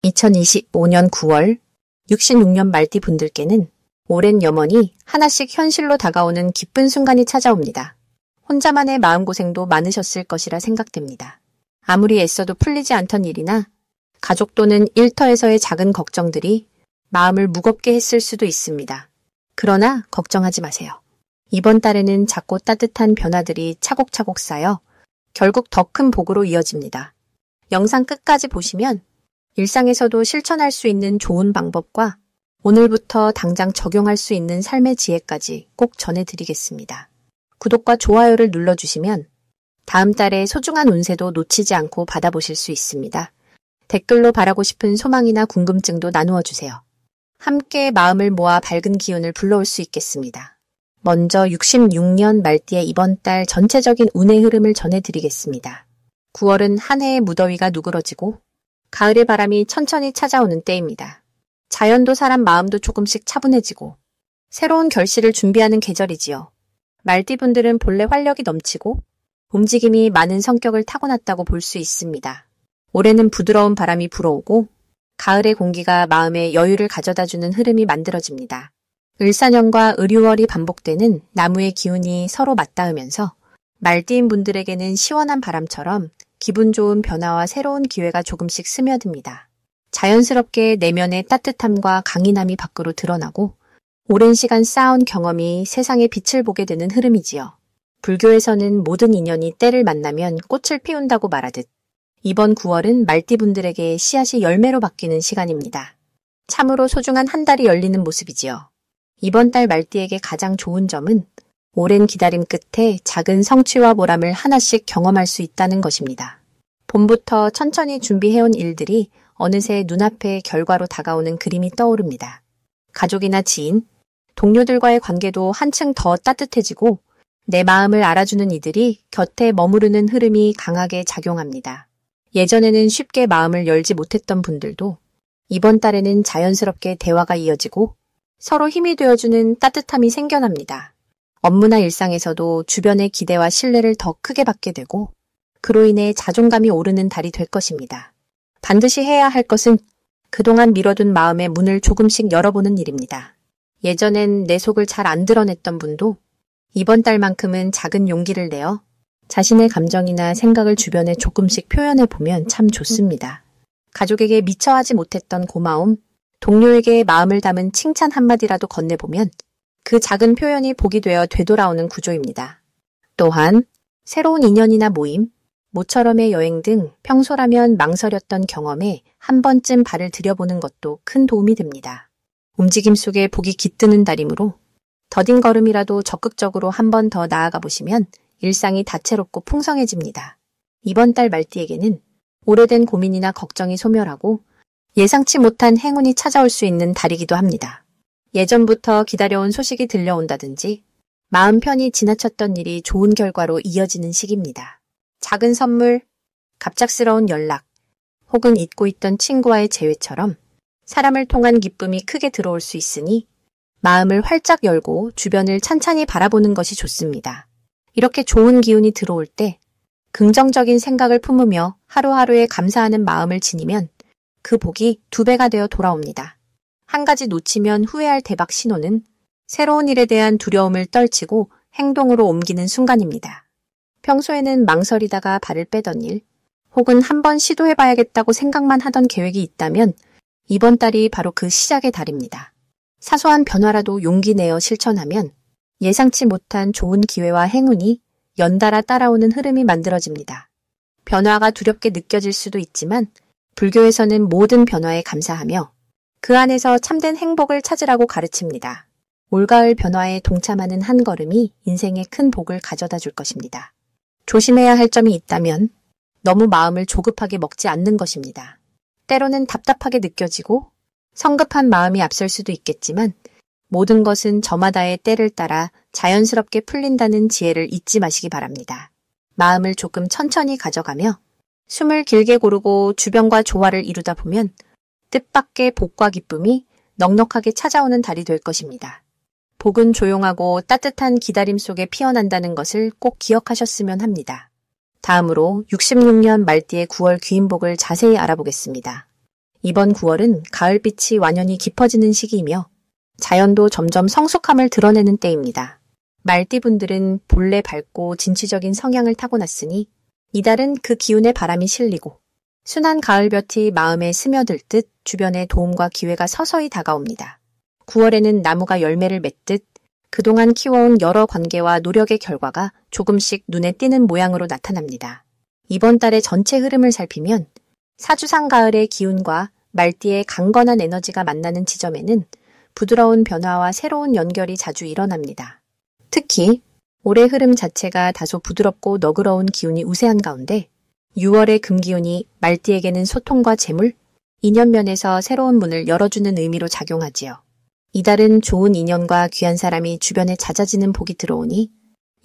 2025년 9월 66년 말띠 분들께는 오랜 염원이 하나씩 현실로 다가오는 기쁜 순간이 찾아옵니다. 혼자만의 마음고생도 많으셨을 것이라 생각됩니다. 아무리 애써도 풀리지 않던 일이나 가족 또는 일터에서의 작은 걱정들이 마음을 무겁게 했을 수도 있습니다. 그러나 걱정하지 마세요. 이번 달에는 작고 따뜻한 변화들이 차곡차곡 쌓여 결국 더 큰 복으로 이어집니다. 영상 끝까지 보시면 일상에서도 실천할 수 있는 좋은 방법과 오늘부터 당장 적용할 수 있는 삶의 지혜까지 꼭 전해드리겠습니다. 구독과 좋아요를 눌러주시면 다음 달의 소중한 운세도 놓치지 않고 받아보실 수 있습니다. 댓글로 바라고 싶은 소망이나 궁금증도 나누어 주세요. 함께 마음을 모아 밝은 기운을 불러올 수 있겠습니다. 먼저 66년 말띠의 이번 달 전체적인 운의 흐름을 전해드리겠습니다. 9월은 한 해의 무더위가 누그러지고 가을의 바람이 천천히 찾아오는 때입니다. 자연도 사람 마음도 조금씩 차분해지고 새로운 결실을 준비하는 계절이지요. 말띠분들은 본래 활력이 넘치고 움직임이 많은 성격을 타고났다고 볼 수 있습니다. 올해는 부드러운 바람이 불어오고 가을의 공기가 마음에 여유를 가져다주는 흐름이 만들어집니다. 을사년과 을유월이 반복되는 나무의 기운이 서로 맞닿으면서 말띠인 분들에게는 시원한 바람처럼 기분 좋은 변화와 새로운 기회가 조금씩 스며듭니다. 자연스럽게 내면의 따뜻함과 강인함이 밖으로 드러나고 오랜 시간 쌓아온 경험이 세상에 빛을 보게 되는 흐름이지요. 불교에서는 모든 인연이 때를 만나면 꽃을 피운다고 말하듯 이번 9월은 말띠분들에게 씨앗이 열매로 바뀌는 시간입니다. 참으로 소중한 한 달이 열리는 모습이지요. 이번 달 말띠에게 가장 좋은 점은 오랜 기다림 끝에 작은 성취와 보람을 하나씩 경험할 수 있다는 것입니다. 봄부터 천천히 준비해온 일들이 어느새 눈앞에 결과로 다가오는 그림이 떠오릅니다. 가족이나 지인, 동료들과의 관계도 한층 더 따뜻해지고 내 마음을 알아주는 이들이 곁에 머무르는 흐름이 강하게 작용합니다. 예전에는 쉽게 마음을 열지 못했던 분들도 이번 달에는 자연스럽게 대화가 이어지고 서로 힘이 되어주는 따뜻함이 생겨납니다. 업무나 일상에서도 주변의 기대와 신뢰를 더 크게 받게 되고 그로 인해 자존감이 오르는 달이 될 것입니다. 반드시 해야 할 것은 그동안 미뤄둔 마음의 문을 조금씩 열어보는 일입니다. 예전엔 내 속을 잘 안 드러냈던 분도 이번 달만큼은 작은 용기를 내어 자신의 감정이나 생각을 주변에 조금씩 표현해보면 참 좋습니다. 가족에게 미처 하지 못했던 고마움, 동료에게 마음을 담은 칭찬 한마디라도 건네보면 그 작은 표현이 복이 되어 되돌아오는 구조입니다. 또한 새로운 인연이나 모임, 모처럼의 여행 등 평소라면 망설였던 경험에 한 번쯤 발을 들여보는 것도 큰 도움이 됩니다. 움직임 속에 복이 깃드는 달이므로 더딘 걸음이라도 적극적으로 한 번 더 나아가 보시면 일상이 다채롭고 풍성해집니다. 이번 달 말띠에게는 오래된 고민이나 걱정이 소멸하고 예상치 못한 행운이 찾아올 수 있는 달이기도 합니다. 예전부터 기다려온 소식이 들려온다든지 마음 편히 지나쳤던 일이 좋은 결과로 이어지는 시기입니다. 작은 선물, 갑작스러운 연락, 혹은 잊고 있던 친구와의 재회처럼 사람을 통한 기쁨이 크게 들어올 수 있으니 마음을 활짝 열고 주변을 찬찬히 바라보는 것이 좋습니다. 이렇게 좋은 기운이 들어올 때 긍정적인 생각을 품으며 하루하루에 감사하는 마음을 지니면 그 복이 2배가 되어 돌아옵니다. 한 가지 놓치면 후회할 대박 신호는 새로운 일에 대한 두려움을 떨치고 행동으로 옮기는 순간입니다. 평소에는 망설이다가 발을 빼던 일, 혹은 한번 시도해봐야겠다고 생각만 하던 계획이 있다면 이번 달이 바로 그 시작의 달입니다. 사소한 변화라도 용기 내어 실천하면 예상치 못한 좋은 기회와 행운이 연달아 따라오는 흐름이 만들어집니다. 변화가 두렵게 느껴질 수도 있지만 불교에서는 모든 변화에 감사하며 그 안에서 참된 행복을 찾으라고 가르칩니다. 올가을 변화에 동참하는 한 걸음이 인생에 큰 복을 가져다 줄 것입니다. 조심해야 할 점이 있다면 너무 마음을 조급하게 먹지 않는 것입니다. 때로는 답답하게 느껴지고 성급한 마음이 앞설 수도 있겠지만 모든 것은 저마다의 때를 따라 자연스럽게 풀린다는 지혜를 잊지 마시기 바랍니다. 마음을 조금 천천히 가져가며 숨을 길게 고르고 주변과 조화를 이루다 보면 뜻밖의 복과 기쁨이 넉넉하게 찾아오는 달이 될 것입니다. 복은 조용하고 따뜻한 기다림 속에 피어난다는 것을 꼭 기억하셨으면 합니다. 다음으로 66년 말띠의 9월 귀인복을 자세히 알아보겠습니다. 이번 9월은 가을빛이 완연히 깊어지는 시기이며 자연도 점점 성숙함을 드러내는 때입니다. 말띠분들은 본래 밝고 진취적인 성향을 타고났으니 이달은 그 기운에 바람이 실리고 순한 가을볕이 마음에 스며들 듯 주변에 도움과 기회가 서서히 다가옵니다. 9월에는 나무가 열매를 맺듯 그동안 키워온 여러 관계와 노력의 결과가 조금씩 눈에 띄는 모양으로 나타납니다. 이번 달의 전체 흐름을 살피면 사주상 가을의 기운과 말띠의 강건한 에너지가 만나는 지점에는 부드러운 변화와 새로운 연결이 자주 일어납니다. 특히 올해 흐름 자체가 다소 부드럽고 너그러운 기운이 우세한 가운데 6월의 금기운이 말띠에게는 소통과 재물, 인연면에서 새로운 문을 열어주는 의미로 작용하지요. 이달은 좋은 인연과 귀한 사람이 주변에 잦아지는 복이 들어오니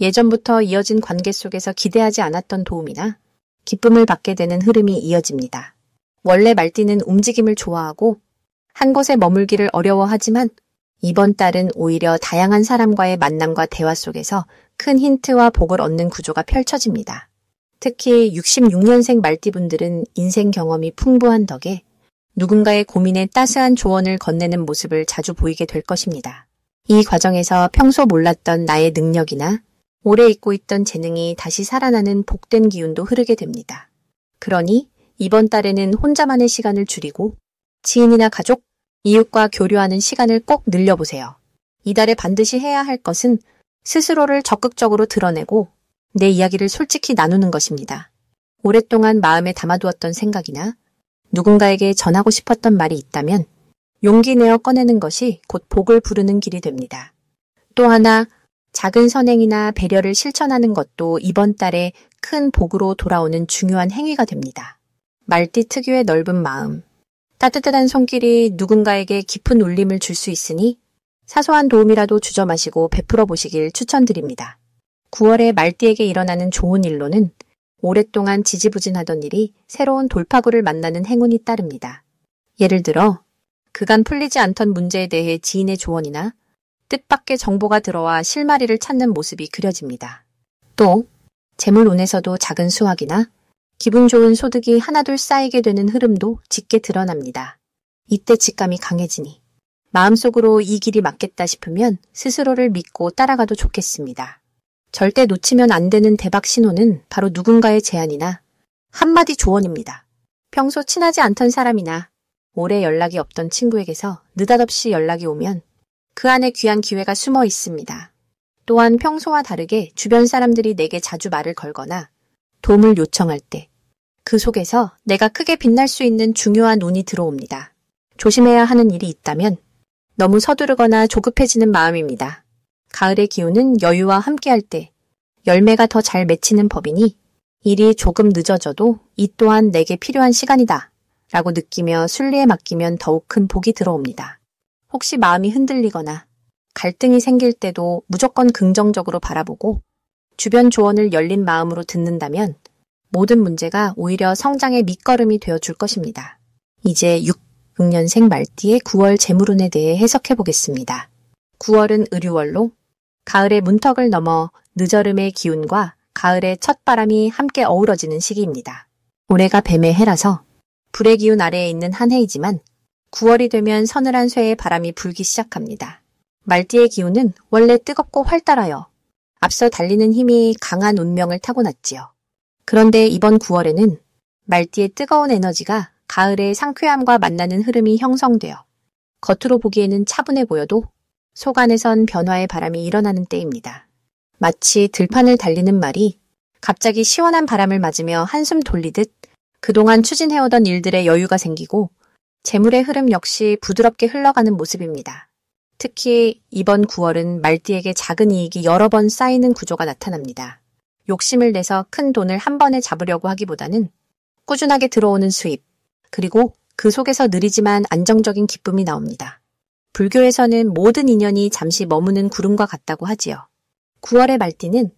예전부터 이어진 관계 속에서 기대하지 않았던 도움이나 기쁨을 받게 되는 흐름이 이어집니다. 원래 말띠는 움직임을 좋아하고 한 곳에 머물기를 어려워하지만 이번 달은 오히려 다양한 사람과의 만남과 대화 속에서 큰 힌트와 복을 얻는 구조가 펼쳐집니다. 특히 66년생 말띠분들은 인생 경험이 풍부한 덕에 누군가의 고민에 따스한 조언을 건네는 모습을 자주 보이게 될 것입니다. 이 과정에서 평소 몰랐던 나의 능력이나 오래 잊고 있던 재능이 다시 살아나는 복된 기운도 흐르게 됩니다. 그러니 이번 달에는 혼자만의 시간을 줄이고 지인이나 가족, 이웃과 교류하는 시간을 꼭 늘려보세요. 이달에 반드시 해야 할 것은 스스로를 적극적으로 드러내고 내 이야기를 솔직히 나누는 것입니다. 오랫동안 마음에 담아두었던 생각이나 누군가에게 전하고 싶었던 말이 있다면 용기 내어 꺼내는 것이 곧 복을 부르는 길이 됩니다. 또 하나 작은 선행이나 배려를 실천하는 것도 이번 달에 큰 복으로 돌아오는 중요한 행위가 됩니다. 말띠 특유의 넓은 마음, 따뜻한 손길이 누군가에게 깊은 울림을 줄 수 있으니 사소한 도움이라도 주저 마시고 베풀어 보시길 추천드립니다. 9월에 말띠에게 일어나는 좋은 일로는 오랫동안 지지부진하던 일이 새로운 돌파구를 만나는 행운이 따릅니다. 예를 들어 그간 풀리지 않던 문제에 대해 지인의 조언이나 뜻밖의 정보가 들어와 실마리를 찾는 모습이 그려집니다. 또 재물운에서도 작은 수확이나 기분 좋은 소득이 하나둘 쌓이게 되는 흐름도 짙게 드러납니다. 이때 직감이 강해지니 마음속으로 이 길이 맞겠다 싶으면 스스로를 믿고 따라가도 좋겠습니다. 절대 놓치면 안 되는 대박 신호는 바로 누군가의 제안이나 한마디 조언입니다. 평소 친하지 않던 사람이나 오래 연락이 없던 친구에게서 느닷없이 연락이 오면 그 안에 귀한 기회가 숨어 있습니다. 또한 평소와 다르게 주변 사람들이 내게 자주 말을 걸거나 도움을 요청할 때 그 속에서 내가 크게 빛날 수 있는 중요한 운이 들어옵니다. 조심해야 하는 일이 있다면 너무 서두르거나 조급해지는 마음입니다. 가을의 기운은 여유와 함께할 때 열매가 더 잘 맺히는 법이니 일이 조금 늦어져도 이 또한 내게 필요한 시간이다 라고 느끼며 순리에 맡기면 더욱 큰 복이 들어옵니다. 혹시 마음이 흔들리거나 갈등이 생길 때도 무조건 긍정적으로 바라보고 주변 조언을 열린 마음으로 듣는다면 모든 문제가 오히려 성장의 밑거름이 되어줄 것입니다. 이제 6년생 말띠의 9월 재물운에 대해 해석해 보겠습니다. 9월은 의류월로 가을의 문턱을 넘어 늦어름의 기운과 가을의 첫 바람이 함께 어우러지는 시기입니다. 올해가 뱀의 해라서 불의 기운 아래에 있는 한 해이지만 9월이 되면 서늘한 쇠의 바람이 불기 시작합니다. 말띠의 기운은 원래 뜨겁고 활달하여 앞서 달리는 힘이 강한 운명을 타고났지요. 그런데 이번 9월에는 말띠의 뜨거운 에너지가 가을의 상쾌함과 만나는 흐름이 형성되어 겉으로 보기에는 차분해 보여도 속 안에선 변화의 바람이 일어나는 때입니다. 마치 들판을 달리는 말이 갑자기 시원한 바람을 맞으며 한숨 돌리듯 그동안 추진해오던 일들에 여유가 생기고 재물의 흐름 역시 부드럽게 흘러가는 모습입니다. 특히 이번 9월은 말띠에게 작은 이익이 여러 번 쌓이는 구조가 나타납니다. 욕심을 내서 큰 돈을 한 번에 잡으려고 하기보다는 꾸준하게 들어오는 수입, 그리고 그 속에서 느리지만 안정적인 기쁨이 나옵니다. 불교에서는 모든 인연이 잠시 머무는 구름과 같다고 하지요. 9월의 말띠는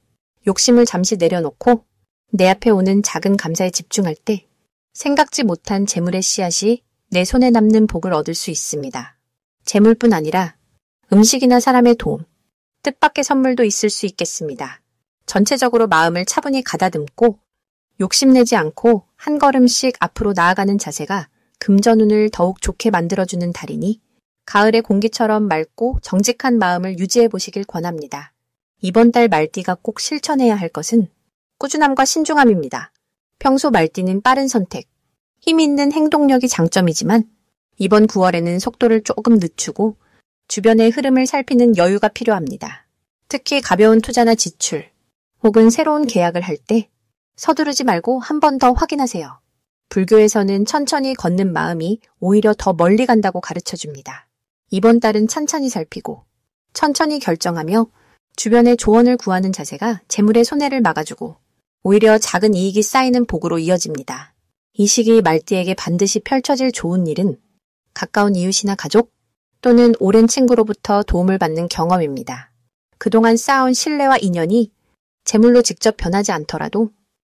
욕심을 잠시 내려놓고 내 앞에 오는 작은 감사에 집중할 때 생각지 못한 재물의 씨앗이 내 손에 남는 복을 얻을 수 있습니다. 재물뿐 아니라 음식이나 사람의 도움, 뜻밖의 선물도 있을 수 있겠습니다. 전체적으로 마음을 차분히 가다듬고 욕심내지 않고 한 걸음씩 앞으로 나아가는 자세가 금전운을 더욱 좋게 만들어주는 달이니 가을의 공기처럼 맑고 정직한 마음을 유지해 보시길 권합니다. 이번 달 말띠가 꼭 실천해야 할 것은 꾸준함과 신중함입니다. 평소 말띠는 빠른 선택, 힘 있는 행동력이 장점이지만 이번 9월에는 속도를 조금 늦추고 주변의 흐름을 살피는 여유가 필요합니다. 특히 가벼운 투자나 지출 혹은 새로운 계약을 할 때 서두르지 말고 한 번 더 확인하세요. 불교에서는 천천히 걷는 마음이 오히려 더 멀리 간다고 가르쳐줍니다. 이번 달은 찬찬히 살피고 천천히 결정하며 주변의 조언을 구하는 자세가 재물의 손해를 막아주고 오히려 작은 이익이 쌓이는 복으로 이어집니다. 이 시기 말띠에게 반드시 펼쳐질 좋은 일은 가까운 이웃이나 가족 또는 오랜 친구로부터 도움을 받는 경험입니다. 그동안 쌓아온 신뢰와 인연이 재물로 직접 변하지 않더라도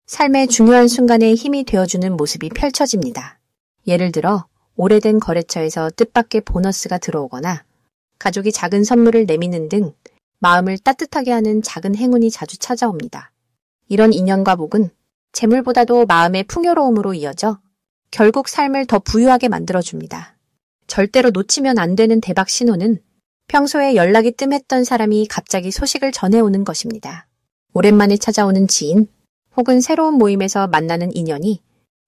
삶의 중요한 순간에 힘이 되어주는 모습이 펼쳐집니다. 예를 들어 오래된 거래처에서 뜻밖의 보너스가 들어오거나 가족이 작은 선물을 내미는 등 마음을 따뜻하게 하는 작은 행운이 자주 찾아옵니다. 이런 인연과 복은 재물보다도 마음의 풍요로움으로 이어져 결국 삶을 더 부유하게 만들어줍니다. 절대로 놓치면 안 되는 대박 신호는 평소에 연락이 뜸했던 사람이 갑자기 소식을 전해오는 것입니다. 오랜만에 찾아오는 지인 혹은 새로운 모임에서 만나는 인연이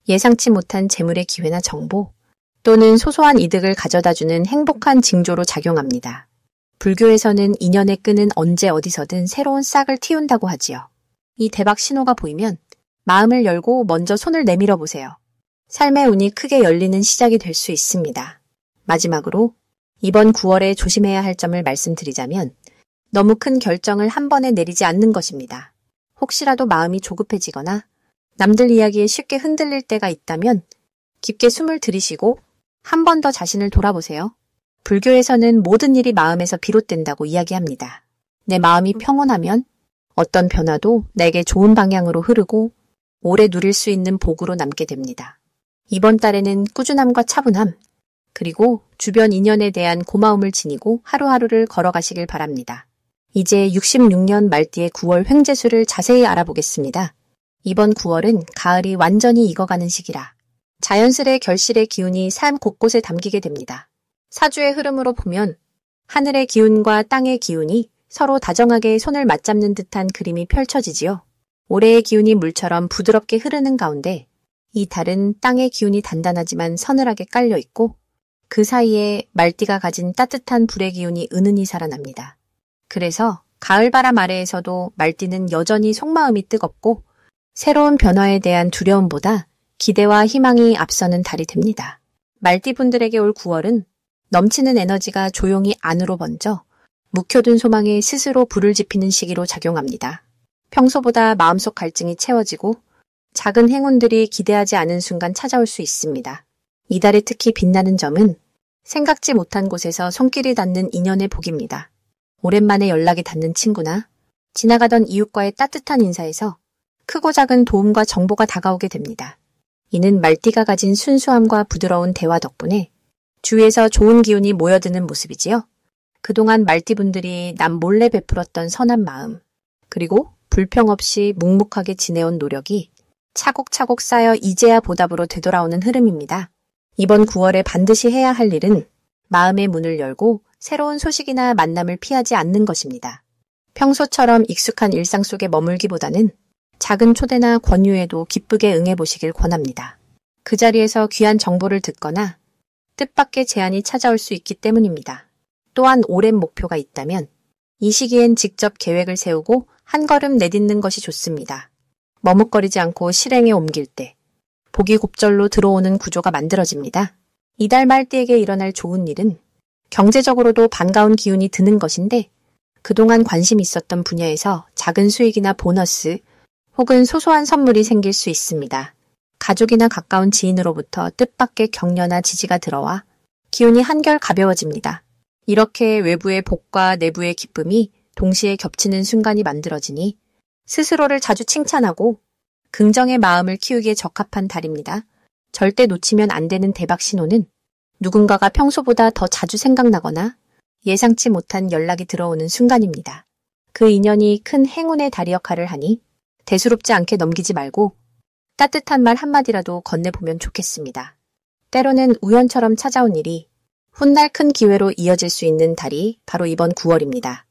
예상치 못한 재물의 기회나 정보 또는 소소한 이득을 가져다주는 행복한 징조로 작용합니다. 불교에서는 인연의 끈은 언제 어디서든 새로운 싹을 틔운다고 하지요. 이 대박 신호가 보이면 마음을 열고 먼저 손을 내밀어 보세요. 삶의 운이 크게 열리는 시작이 될 수 있습니다. 마지막으로 이번 9월에 조심해야 할 점을 말씀드리자면 너무 큰 결정을 한 번에 내리지 않는 것입니다. 혹시라도 마음이 조급해지거나 남들 이야기에 쉽게 흔들릴 때가 있다면 깊게 숨을 들이쉬고 한 번 더 자신을 돌아보세요. 불교에서는 모든 일이 마음에서 비롯된다고 이야기합니다. 내 마음이 평온하면 어떤 변화도 내게 좋은 방향으로 흐르고 오래 누릴 수 있는 복으로 남게 됩니다. 이번 달에는 꾸준함과 차분함, 그리고 주변 인연에 대한 고마움을 지니고 하루하루를 걸어가시길 바랍니다. 이제 66년 말띠의 9월 횡재수를 자세히 알아보겠습니다. 이번 9월은 가을이 완전히 익어가는 시기라 자연스레 결실의 기운이 삶 곳곳에 담기게 됩니다. 사주의 흐름으로 보면 하늘의 기운과 땅의 기운이 서로 다정하게 손을 맞잡는 듯한 그림이 펼쳐지지요. 올해의 기운이 물처럼 부드럽게 흐르는 가운데 이 달은 땅의 기운이 단단하지만 서늘하게 깔려 있고 그 사이에 말띠가 가진 따뜻한 불의 기운이 은은히 살아납니다. 그래서 가을바람 아래에서도 말띠는 여전히 속마음이 뜨겁고 새로운 변화에 대한 두려움보다 기대와 희망이 앞서는 달이 됩니다. 말띠분들에게 올 9월은 넘치는 에너지가 조용히 안으로 번져 묵혀둔 소망에 스스로 불을 지피는 시기로 작용합니다. 평소보다 마음속 갈증이 채워지고 작은 행운들이 기대하지 않은 순간 찾아올 수 있습니다. 이달에 특히 빛나는 점은 생각지 못한 곳에서 손길이 닿는 인연의 복입니다. 오랜만에 연락이 닿는 친구나 지나가던 이웃과의 따뜻한 인사에서 크고 작은 도움과 정보가 다가오게 됩니다. 이는 말띠가 가진 순수함과 부드러운 대화 덕분에 주위에서 좋은 기운이 모여드는 모습이지요. 그동안 말띠분들이 남 몰래 베풀었던 선한 마음, 그리고 불평 없이 묵묵하게 지내온 노력이 차곡차곡 쌓여 이제야 보답으로 되돌아오는 흐름입니다. 이번 9월에 반드시 해야 할 일은 마음의 문을 열고 새로운 소식이나 만남을 피하지 않는 것입니다. 평소처럼 익숙한 일상 속에 머물기보다는 작은 초대나 권유에도 기쁘게 응해보시길 권합니다. 그 자리에서 귀한 정보를 듣거나 뜻밖의 제안이 찾아올 수 있기 때문입니다. 또한 오랜 목표가 있다면 이 시기엔 직접 계획을 세우고 한 걸음 내딛는 것이 좋습니다. 머뭇거리지 않고 실행에 옮길 때 복이 곱절로 들어오는 구조가 만들어집니다. 이달 말띠에게 일어날 좋은 일은 경제적으로도 반가운 기운이 드는 것인데 그동안 관심 있었던 분야에서 작은 수익이나 보너스 혹은 소소한 선물이 생길 수 있습니다. 가족이나 가까운 지인으로부터 뜻밖의 격려나 지지가 들어와 기운이 한결 가벼워집니다. 이렇게 외부의 복과 내부의 기쁨이 동시에 겹치는 순간이 만들어지니 스스로를 자주 칭찬하고 긍정의 마음을 키우기에 적합한 달입니다. 절대 놓치면 안 되는 대박 신호는 누군가가 평소보다 더 자주 생각나거나 예상치 못한 연락이 들어오는 순간입니다. 그 인연이 큰 행운의 다리 역할을 하니 대수롭지 않게 넘기지 말고 따뜻한 말 한마디라도 건네보면 좋겠습니다. 때로는 우연처럼 찾아온 일이 훗날 큰 기회로 이어질 수 있는 달이 바로 이번 9월입니다.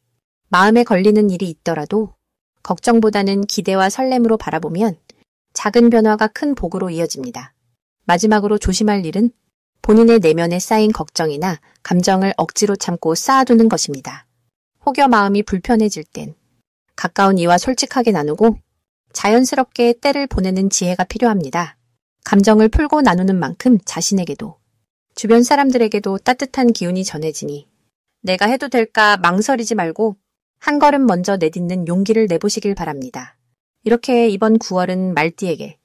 마음에 걸리는 일이 있더라도 걱정보다는 기대와 설렘으로 바라보면 작은 변화가 큰 복으로 이어집니다. 마지막으로 조심할 일은 본인의 내면에 쌓인 걱정이나 감정을 억지로 참고 쌓아두는 것입니다. 혹여 마음이 불편해질 땐 가까운 이와 솔직하게 나누고 자연스럽게 때를 보내는 지혜가 필요합니다. 감정을 풀고 나누는 만큼 자신에게도 주변 사람들에게도 따뜻한 기운이 전해지니 내가 해도 될까 망설이지 말고 한 걸음 먼저 내딛는 용기를 내보시길 바랍니다. 이렇게 이번 9월은 말띠에게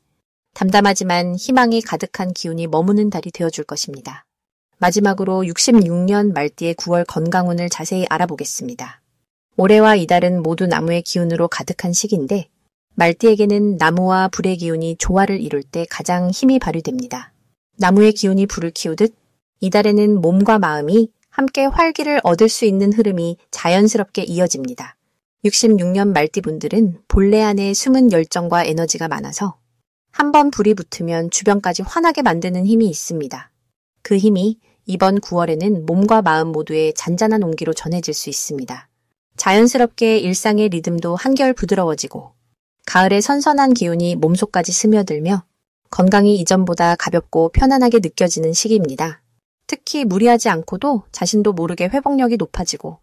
담담하지만 희망이 가득한 기운이 머무는 달이 되어줄 것입니다. 마지막으로 66년 말띠의 9월 건강운을 자세히 알아보겠습니다. 올해와 이달은 모두 나무의 기운으로 가득한 시기인데 말띠에게는 나무와 불의 기운이 조화를 이룰 때 가장 힘이 발휘됩니다. 나무의 기운이 불을 키우듯 이달에는 몸과 마음이 함께 활기를 얻을 수 있는 흐름이 자연스럽게 이어집니다. 66년 말띠분들은 본래 안에 숨은 열정과 에너지가 많아서 한번 불이 붙으면 주변까지 환하게 만드는 힘이 있습니다. 그 힘이 이번 9월에는 몸과 마음 모두에 잔잔한 온기로 전해질 수 있습니다. 자연스럽게 일상의 리듬도 한결 부드러워지고 가을의 선선한 기운이 몸속까지 스며들며 건강이 이전보다 가볍고 편안하게 느껴지는 시기입니다. 특히 무리하지 않고도 자신도 모르게 회복력이 높아지고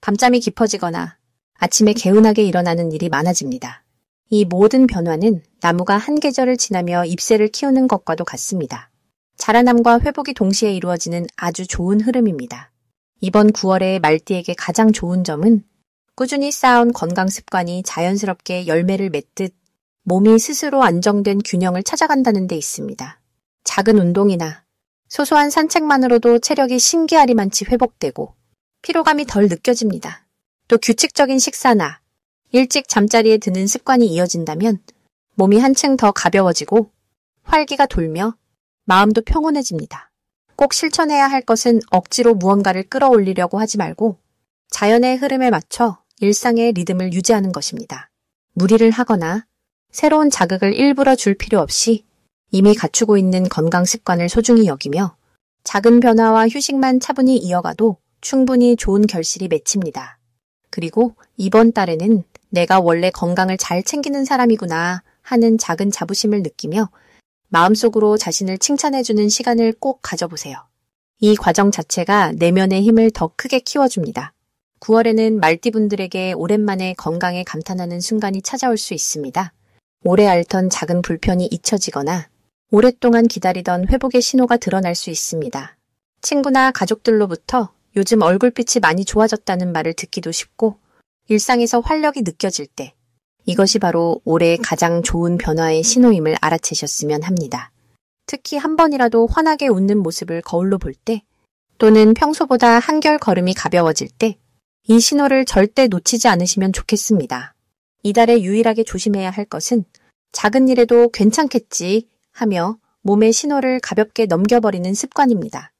밤잠이 깊어지거나 아침에 개운하게 일어나는 일이 많아집니다. 이 모든 변화는 나무가 한 계절을 지나며 잎새를 키우는 것과도 같습니다. 자라남과 회복이 동시에 이루어지는 아주 좋은 흐름입니다. 이번 9월에 말띠에게 가장 좋은 점은 꾸준히 쌓아온 건강 습관이 자연스럽게 열매를 맺듯 몸이 스스로 안정된 균형을 찾아간다는 데 있습니다. 작은 운동이나 소소한 산책만으로도 체력이 신기하리만치 회복되고 피로감이 덜 느껴집니다. 또 규칙적인 식사나 일찍 잠자리에 드는 습관이 이어진다면 몸이 한층 더 가벼워지고 활기가 돌며 마음도 평온해집니다. 꼭 실천해야 할 것은 억지로 무언가를 끌어올리려고 하지 말고 자연의 흐름에 맞춰 일상의 리듬을 유지하는 것입니다. 무리를 하거나 새로운 자극을 일부러 줄 필요 없이 이미 갖추고 있는 건강 습관을 소중히 여기며 작은 변화와 휴식만 차분히 이어가도 충분히 좋은 결실이 맺힙니다. 그리고 이번 달에는 내가 원래 건강을 잘 챙기는 사람이구나 하는 작은 자부심을 느끼며 마음속으로 자신을 칭찬해주는 시간을 꼭 가져보세요. 이 과정 자체가 내면의 힘을 더 크게 키워줍니다. 9월에는 말띠분들에게 오랜만에 건강에 감탄하는 순간이 찾아올 수 있습니다. 오래 앓던 작은 불편이 잊혀지거나 오랫동안 기다리던 회복의 신호가 드러날 수 있습니다. 친구나 가족들로부터 요즘 얼굴빛이 많이 좋아졌다는 말을 듣기도 쉽고 일상에서 활력이 느껴질 때 이것이 바로 올해 가장 좋은 변화의 신호임을 알아채셨으면 합니다. 특히 한 번이라도 환하게 웃는 모습을 거울로 볼 때 또는 평소보다 한결 걸음이 가벼워질 때 이 신호를 절대 놓치지 않으시면 좋겠습니다. 이달에 유일하게 조심해야 할 것은 작은 일에도 괜찮겠지 하며 몸의 신호를 가볍게 넘겨버리는 습관입니다.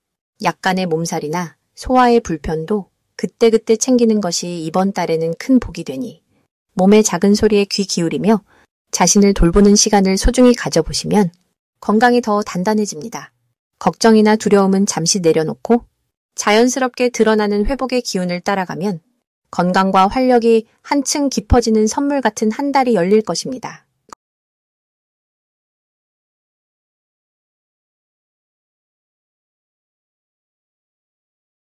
약간의 몸살이나 소화의 불편도 그때그때 챙기는 것이 이번 달에는 큰 복이 되니 몸의 작은 소리에 귀 기울이며 자신을 돌보는 시간을 소중히 가져보시면 건강이 더 단단해집니다. 걱정이나 두려움은 잠시 내려놓고 자연스럽게 드러나는 회복의 기운을 따라가면 건강과 활력이 한층 깊어지는 선물 같은 한 달이 열릴 것입니다.